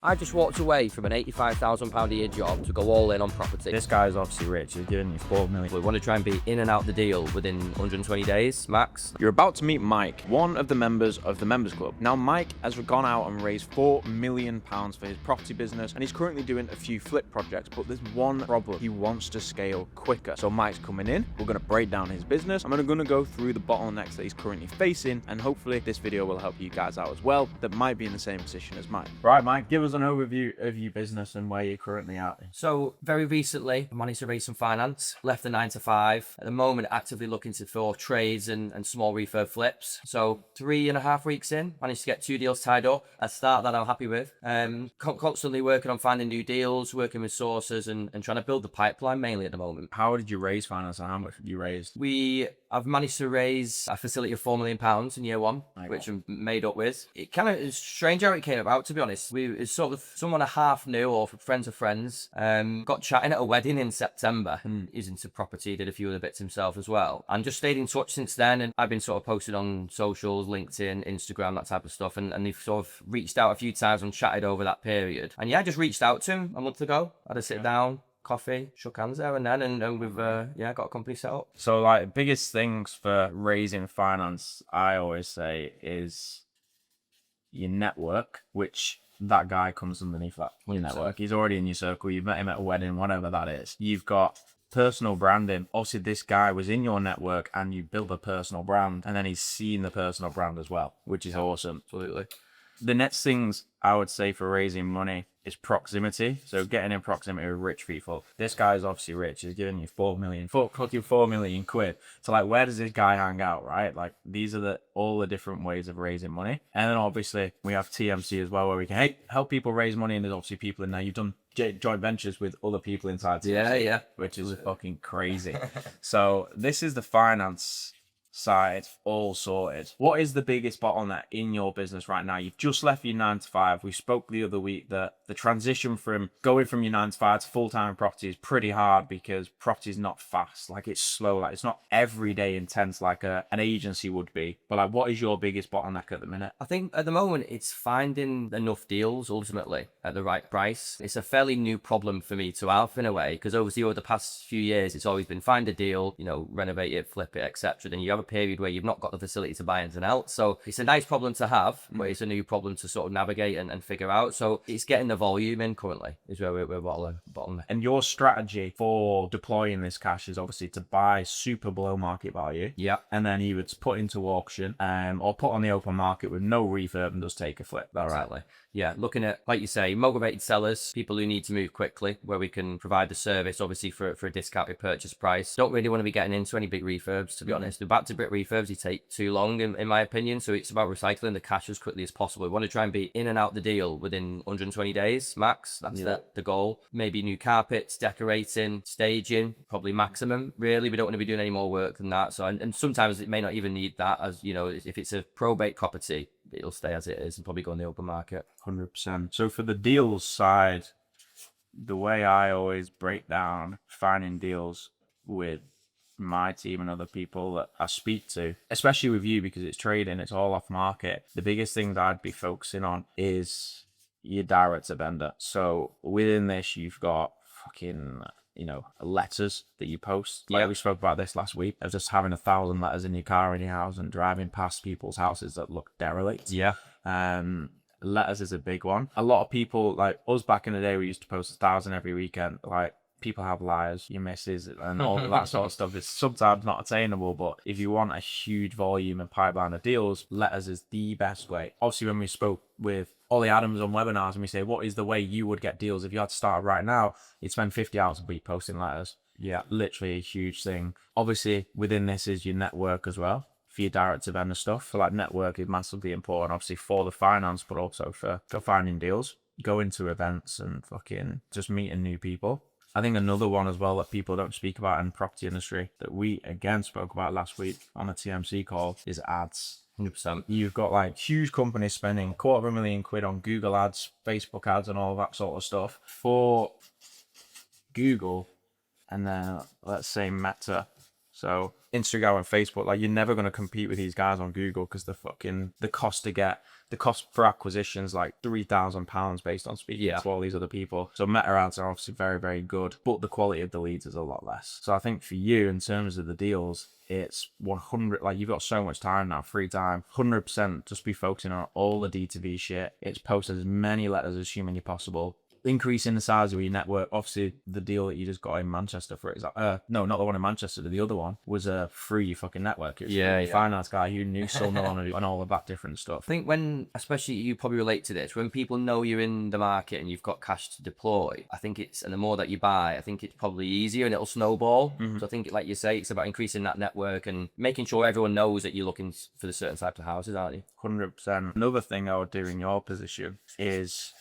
I just walked away from an £85,000 a year job to go all in on property. This guy's obviously rich. He's giving you 4 million. We want to try and be in and out the deal within 120 days, max. You're about to meet Mike, one of the members of the Members Club. Now, Mike has gone out and raised £4 million for his property business, and he's currently doing a few flip projects, but there's one problem. He wants to scale quicker. So Mike's coming in. We're going to break down his business. I'm going to go through the bottlenecks that he's currently facing, and hopefully this video will help you guys out as well that might be in the same position as Mike. Right, Mike, give us an overview of your business and where you're currently at. So very recently, I managed to raise some finance, left the 9 to 5. At the moment, actively looking for trades and small refurb flips. So 3.5 weeks in, managed to get 2 deals tied up. A start that I'm happy with. Constantly working on finding new deals, working with sources and trying to build the pipeline mainly at the moment. How did you raise finance and how much did you raise? I've managed to raise a facility of £4 million in year one, which I'm made up with. It kind of is strange how it came about, to be honest. It's sort of someone I half knew or friends of friends. Got chatting at a wedding in September. He's into property, did a few other bits himself as well. And just stayed in touch since then. And I've been sort of posted on socials, LinkedIn, Instagram, that type of stuff. And they've sort of reached out a few times and chatted over that period. And yeah, I just reached out to him a month ago. I had a sit down, coffee, shook hands there and then, and we've got a company set up. So like biggest things for raising finance, I always say, is your network, which that guy comes underneath that. Your network. He's already in your circle. You've met him at a wedding, whatever that is. You've got personal branding. Obviously, this guy was in your network and you built a personal brand, and then he's seen the personal brand as well, which is awesome. Absolutely. The next things I would say for raising money is proximity. So getting in proximity with rich people. This guy is obviously rich. He's giving you 4 million quid. So like, where does this guy hang out, right? Like, these are all the different ways of raising money. And then obviously we have TMC as well, where we can help people raise money. And there's obviously people in there. You've done joint ventures with other people inside TMC, yeah, which is fucking crazy. So this is the finance side all sorted. What is the biggest bottleneck in your business right now? You've just left your 9 to 5. We spoke the other week that the transition from going from your 9 to 5 to full-time property is pretty hard because property is not fast. Like, it's slow. Like, it's not everyday intense like an agency would be. But like, what is your biggest bottleneck at the minute? I think at the moment it's finding enough deals ultimately at the right price. It's a fairly new problem for me to have in a way, because obviously over the past few years it's always been find a deal, renovate it, flip it, etc. Then you have a period where you've not got the facility to buy anything else. So it's a nice problem to have, but it's a new problem to sort of navigate and figure out. So it's getting the volume in currently is where we're bottleneck. And your strategy for deploying this cash is obviously to buy super below market value. Yeah. And then he would put into auction or put on the open market with no refurb and just take a flip. That's right. Yeah, looking at, like you say, motivated sellers, people who need to move quickly, where we can provide the service, obviously, for a discounted purchase price. Don't really want to be getting into any big refurbs, to be honest. The back-to-brick refurbs, they take too long, in my opinion, so it's about recycling the cash as quickly as possible. We want to try and be in and out the deal within 120 days, max. That's the goal. Maybe new carpets, decorating, staging, probably maximum, really. We don't want to be doing any more work than that. So, and sometimes it may not even need that, as, if it's a probate property, it'll stay as it is and probably go on the open market. 100%. So for the deals side, the way I always break down finding deals with my team and other people that I speak to, especially with you because it's trading, it's all off market, the biggest things I'd be focusing on is your direct to vendor. So within this, you've got fucking letters that you post. Like we spoke about this last week, of just having 1,000 letters in your car, in your house, and driving past people's houses that look derelict. Yeah. Letters is a big one. A lot of people, like us back in the day, we used to post 1,000 every weekend. Like, people have lives, your misses, and all of that sort of stuff. It's sometimes not attainable, but if you want a huge volume and pipeline of deals, letters is the best way. Obviously, when we spoke with Ollie Adams on webinars and we say, what is the way you would get deals if you had to start right now? You'd spend 50 hours a week posting letters. Yeah, literally a huge thing. Obviously, within this is your network as well. For your direct to vendor stuff, for like network is massively important, obviously for the finance, but also for finding deals, going to events and fucking just meeting new people. I think another one as well that people don't speak about in the property industry that we again spoke about last week on a TMC call is ads. 100%. You've got like huge companies spending £250,000 on Google ads, Facebook ads, and all that sort of stuff for Google, and then let's say Meta. So Instagram and Facebook, like, you're never going to compete with these guys on Google because the cost to get the cost for acquisition is like £3,000 based on speaking to all these other people. So meta ads are obviously very, very good, but the quality of the leads is a lot less. So I think for you, in terms of the deals, it's 100, like you've got so much time now, free time, 100% just be focusing on all the D2V shit. It's post as many letters as humanly possible. Increasing the size of your network. Obviously, the deal that you just got in Manchester, for example, no, not the one in Manchester, the other one was through your fucking network. It was through your finance guy who knew someone and all of that different stuff. I think when, especially you probably relate to this, when people know you're in the market and you've got cash to deploy, I think and the more that you buy, I think it's probably easier and it'll snowball. So I think, like you say, it's about increasing that network and making sure everyone knows that you're looking for the certain types of houses, aren't you? 100%. Another thing I would do in your position is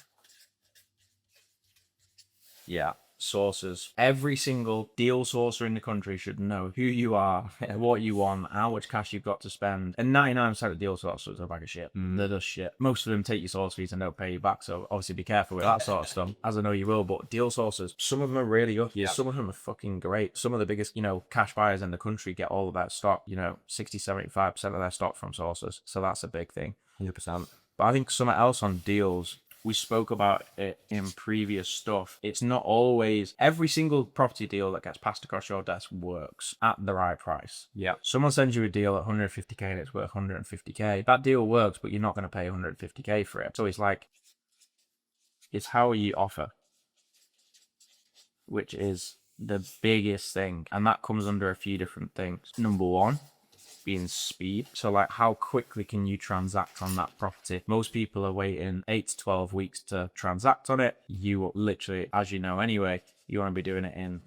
sources. Every single deal sourcer in the country should know who you are, what you want, how much cash you've got to spend. And 99% of deal sourcers are a bag of shit. They're just shit. Most of them take your source fees and don't pay you back. So obviously be careful with that sort of stuff, as I know you will. But deal sourcers, some of them are really good. Some of them are fucking great. Some of the biggest, cash buyers in the country get all of that stock, 60, 75% of their stock from sources. So that's a big thing. 100%. But I think something else on deals, we spoke about it in previous stuff. It's not always every single property deal that gets passed across your desk works at the right price. Someone sends you a deal at 150k and it's worth 150k. That deal works, but you're not going to pay 150k for it. So it's how you offer, which is the biggest thing. And that comes under a few different things. Number one, being speed. So like, how quickly can you transact on that property? Most people are waiting 8 to 12 weeks to transact on it. You literally, as you know anyway, you want to be doing it in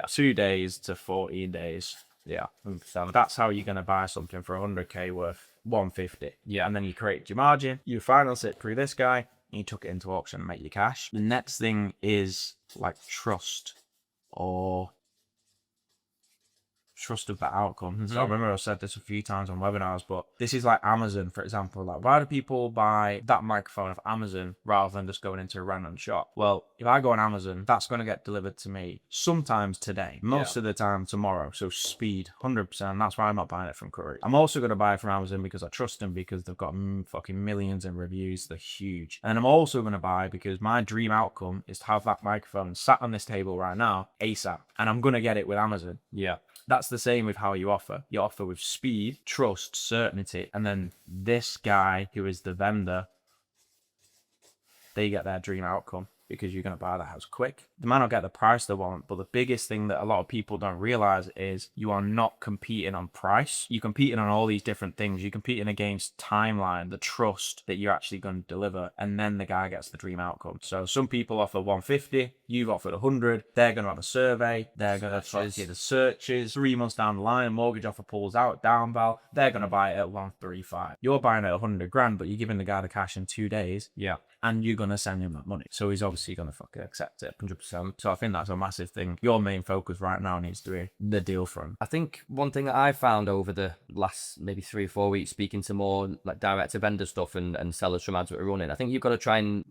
2 days to 14 days. 100%. That's how you're going to buy something for 100k worth 150. And then you create your margin, you finance it through this guy, and you took it into auction and make your cash. The next thing is like trust of the outcome. So I remember I've said this a few times on webinars, but this is like Amazon, for example. Like, why do people buy that microphone of Amazon rather than just going into a random shop? Well, if I go on Amazon, that's going to get delivered to me sometimes today, most of the time tomorrow. So speed, 100%. That's why I'm not buying it from courier. I'm also going to buy it from Amazon because I trust them, because they've got fucking millions in reviews. They're huge. And I'm also going to buy because my dream outcome is to have that microphone sat on this table right now ASAP, and I'm going to get it with Amazon. That's the same with how you offer. You offer with speed, trust, certainty, and then this guy who is the vendor, they get their dream outcome because you're going to buy the house quick. They might not get the price they want, but the biggest thing that a lot of people don't realize is you are not competing on price. You're competing on all these different things. You're competing against timeline, the trust that you're actually going to deliver, and then the guy gets the dream outcome. So some people offer 150, you've offered 100, they're going to have a survey, they're going to get the searches, 3 months down the line, mortgage offer pulls out, down val, they're going to buy it at 135. You're buying it at 100 grand, but you're giving the guy the cash in 2 days. And you're going to send him that money. So he's obviously going to fucking accept it 100%. So I think that's a massive thing. Your main focus right now needs to be the deal front. I think one thing that I found over the last maybe 3 or 4 weeks, speaking to more like direct to vendor stuff and sellers from ads that are running, I think you've got to try and,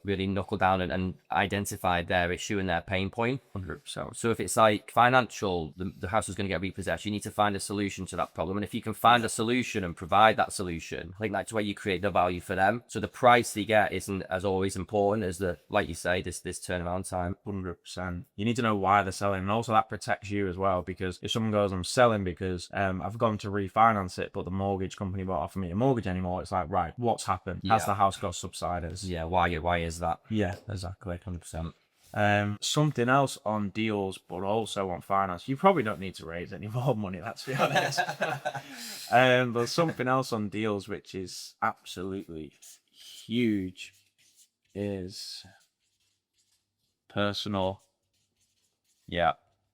really knuckle down and identify their issue and their pain point. 100%. So if it's like financial, the house is going to get repossessed, you need to find a solution to that problem. And if you can find a solution and provide that solution, I think that's where you create the value for them. So the price they get isn't as always important as like you say, this turnaround time. 100%. You need to know why they're selling, and also that protects you as well, because if someone goes, I'm selling because I've gone to refinance it, but the mortgage company won't offer me a mortgage anymore, it's like, right, what's happened? Has the house got subsidence? Why is that? Exactly. 100%. Something else on deals, but also on finance. You probably don't need to raise any more money, let's be honest. But something else on deals, which is absolutely huge, is personal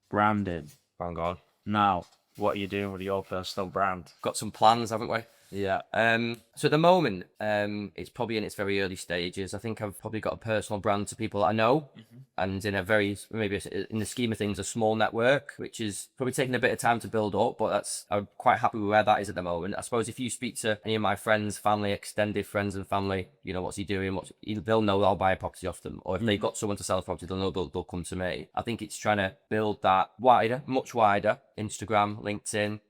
branding. Thank God. Now, what are you doing with your personal brand? Got some plans, haven't we? So at the moment, it's probably in its very early stages. I think I've probably got a personal brand to people that I know, and in a very, maybe in the scheme of things, a small network, which is probably taking a bit of time to build up, but I'm quite happy with where that is at the moment. I suppose if you speak to any of my friends, family, extended friends and family, what's he doing? They'll know I'll buy a property off them, or if they've got someone to sell a property, they'll know they'll come to me. I think it's trying to build that much wider, Instagram, LinkedIn,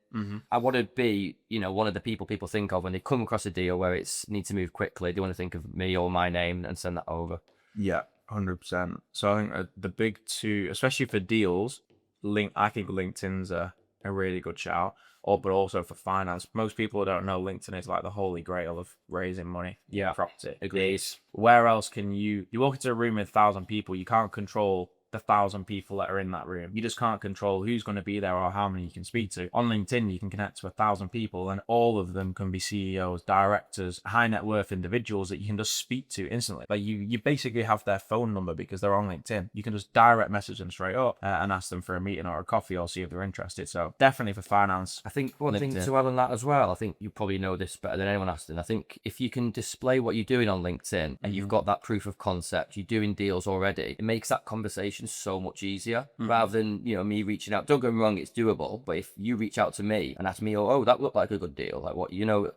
I want to be, one of the people think of when they come across a deal where it's need to move quickly. They want to think of me or my name and send that over. Yeah, 100%. So I think the big two, especially for deals, I think LinkedIn's a really good shout. But also for finance, most people don't know LinkedIn is like the holy grail of raising money. Yeah, property. agreed. Where else can you walk into a room with 1,000 people, you can't control the 1,000 people that are in that room. You just can't control who's going to be there or how many you can speak to. On LinkedIn, you can connect to 1,000 people, and all of them can be CEOs, directors, high net worth individuals that you can just speak to instantly. Like you basically have their phone number because they're on LinkedIn. You can just direct message them straight up and ask them for a meeting or a coffee or see if they're interested. So definitely for finance. I think one thing to add on that as well, I think you probably know this better than anyone, Aston. I think if you can display what you're doing on LinkedIn and you've got that proof of concept, you're doing deals already, it makes that conversation so much easier rather than, me reaching out. Don't get me wrong, it's doable. But if you reach out to me and ask me, oh, that looked like a good deal, like what,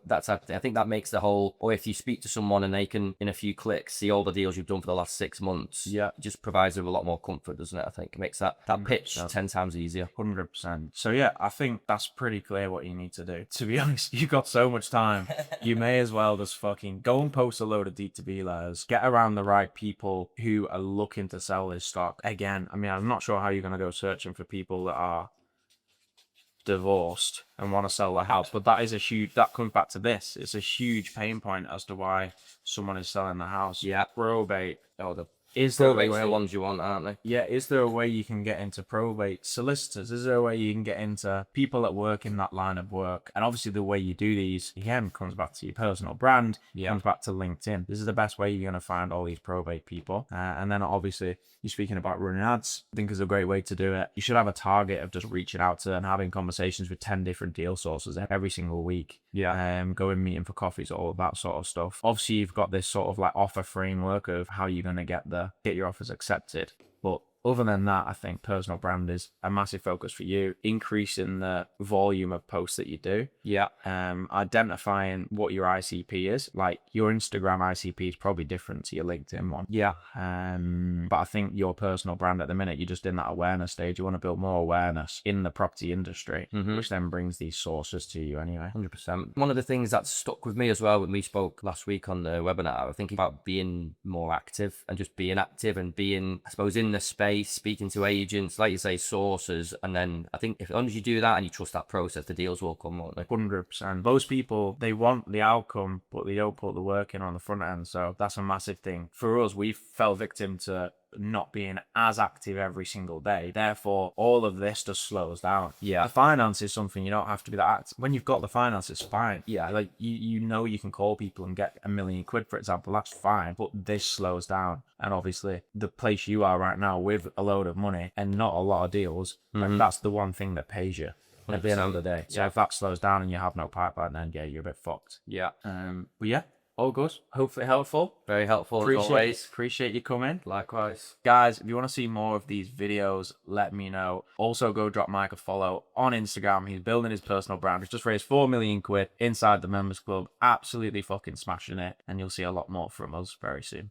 that type of thing, I think that makes the whole, or if you speak to someone and they can, in a few clicks, see all the deals you've done for the last 6 months, it just provides them a lot more comfort, doesn't it? I think it makes that pitch 10 times easier. 100%. So yeah, I think that's pretty clear what you need to do. To be honest, you've got so much time. You may as well just fucking go and post a load of D2B letters, get around the right people who are looking to sell this stock. Again, I mean, I'm not sure how you're going to go searching for people that are divorced and want to sell their house, but that comes back to this. It's a huge pain point as to why someone is selling the house. Yeah. Probate. Is there probate the ones you want, aren't they? Yeah, is there a way you can get into probate solicitors? Is there a way you can get into people that work in that line of work? And obviously the way you do these, again, comes back to your personal brand, comes back to LinkedIn. This is the best way you're going to find all these probate people. And then obviously you're speaking about running ads. I think is a great way to do it. You should have a target of just reaching out to and having conversations with 10 different deal sources every single week. Going meeting for coffees, all of that sort of stuff. Obviously you've got this sort of like offer framework of how you're going to get your offers accepted. But other than that, I think personal brand is a massive focus for you. Increasing the volume of posts that you do. Identifying what your ICP is. Like your Instagram ICP is probably different to your LinkedIn one. But I think your personal brand at the minute, you're just in that awareness stage. You want to build more awareness in the property industry, which then brings these sources to you anyway. 100%. One of the things that stuck with me as well when we spoke last week on the webinar, I think about being more active and just being active and being, I suppose, in the space, speaking to agents, like you say, sources. And then I think as long as you do that and you trust that process, the deals will come, won't they? 100%. Most people, they want the outcome, but they don't put the work in on the front end. So that's a massive thing. For us, we fell victim to not being as active every single day. Therefore, all of this just slows down. The finance is something you don't have to be that active. When you've got the finance, it's fine. Like you can call people and get £1 million, for example. That's fine. But this slows down. And obviously, the place you are right now with a load of money and not a lot of deals, like, that's the one thing that pays you at the end of the day. So if that slows down and you have no pipeline, then you're a bit fucked. But all good. Hopefully helpful. Very helpful as always. Appreciate you coming. Likewise. Guys, if you want to see more of these videos, let me know. Also, go drop Mike a follow on Instagram. He's building his personal brand. He's just raised £4 million inside the members club. Absolutely fucking smashing it. And you'll see a lot more from us very soon.